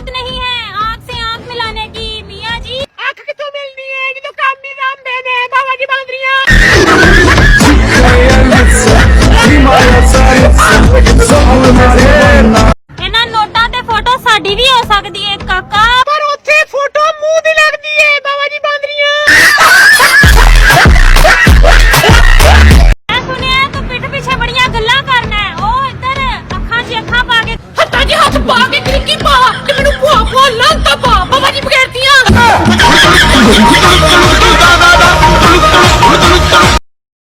जरूरत नहीं है आँख से आँख मिलाने की मियाँ जी। आँख कितों मिलनी है जो काम नहीं राम देने बाबा जी बांदरियाँ। इन्हां नोटां ते फोटो साडी भी हो सकदी है काका, पर उत्थे फोटो मुंह दी लगदी है बाबा जी बांदरियाँ। मैं सुनिया तू पिठ पीछे बड़ियां गल्लां करना है। ओ इधर अखां 'च अखां पा के हत्थां 'च हत्थ पा के क्रिकी पा ते मैनू भुआ भुआ लांता पा बाबा जी बगैरतियां।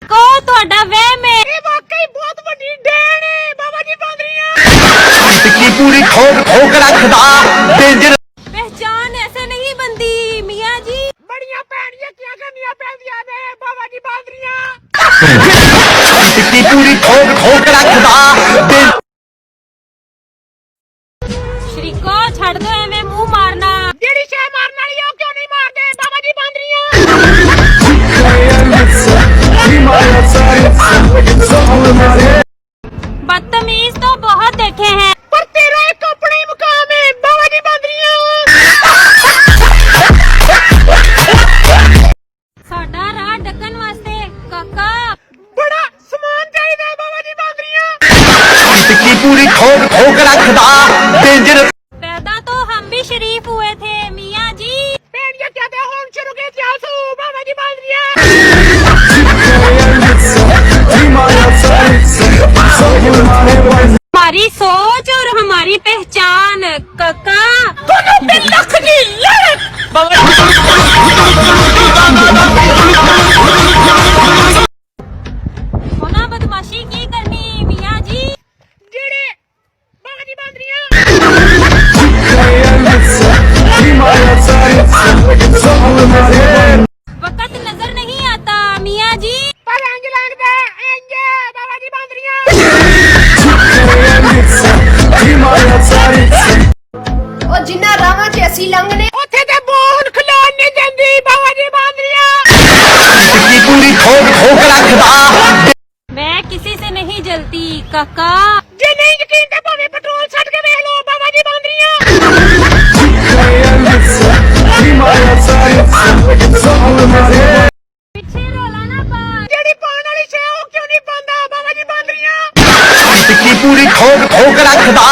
को ਤੁਹਾਡਾ ਵਹਿਮ ਹੈ ਇਹ ਵਾਕਈ ਬਹੁਤ ਵੱਡੀ ਡੈਣ ਹੈ ਬਾਬਾ ਜੀ ਬਾਂਦਰੀਆਂ। की पूरी ठोक ठोक रखदा डेंजर पहचान ऐसे नहीं बनती मियाँ जी। बड़ियां भैनियां क्या करनियां पैंदियां ने बाबा जी बांदरियां। की पूरी ठोक ठोक रखदा श्रीको छड़ दो एवें मुंह मारना। जेड़ी शे मारन वाली ओ क्यों नहीं मारदे बाबा जी बांदरियां। बदतमीज तो बहुत देखे हैं पर तेरा एक अपना ही मुकाम है बाबा जी बांदरियां। साडा राह ढकन वास्ते काका बड़ा सामान चाहिए बाबा जी बांदरियां। की पूरी ठोक ठोक रखदा डेंजर। पैदा तो हम भी शरीफ हुए थे मियाँ जी। भेड़िया कहते हैं होम शुरू के इतिहास बाबा जी बांदरियां। हमारी सोच और हमारी पहचान काका दोनों पे लख की लड़क। होना बदमाशी की करनी मियाँ जी जेड़े बाबा जी बांदरियां। वक्त नजर नहीं आता मियाँ जी पर इंज लगदा इंज बाबा जी बांदरियां। ਉਹ ਜਿੰਨਾ ਰਾਵਾਂ 'ਚ ਅਸੀਂ ਲੰਘਨੇ ਉੱਥੇ ਤੇ ਬੋਨ ਖਲੋਣ ਨਹੀਂ ਦਿੰਦੀ ਬਾਬਾ ਜੀ ਬਾਂਦਰਿयां। की पूरी ठोक ठोक रखदा मैं किसी से नहीं जलती काका। जे नहीं यकीन ते भावे पेट्रोल छੱਡ के देख लो बाबा जी बांदरियां। पिछे रोला ना पा जेड़ी पान वाली शे ओ क्यों नहीं पांदा बाबा जी बांदरियां। की पूरी ठोक ठोक रखदा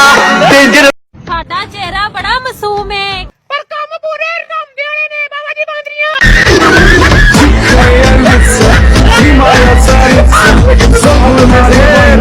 डेंजर। साडा चेहरा बड़ा मासूम है पर काम पूरे रंधे वाले ने बाबा जी बांदरियां।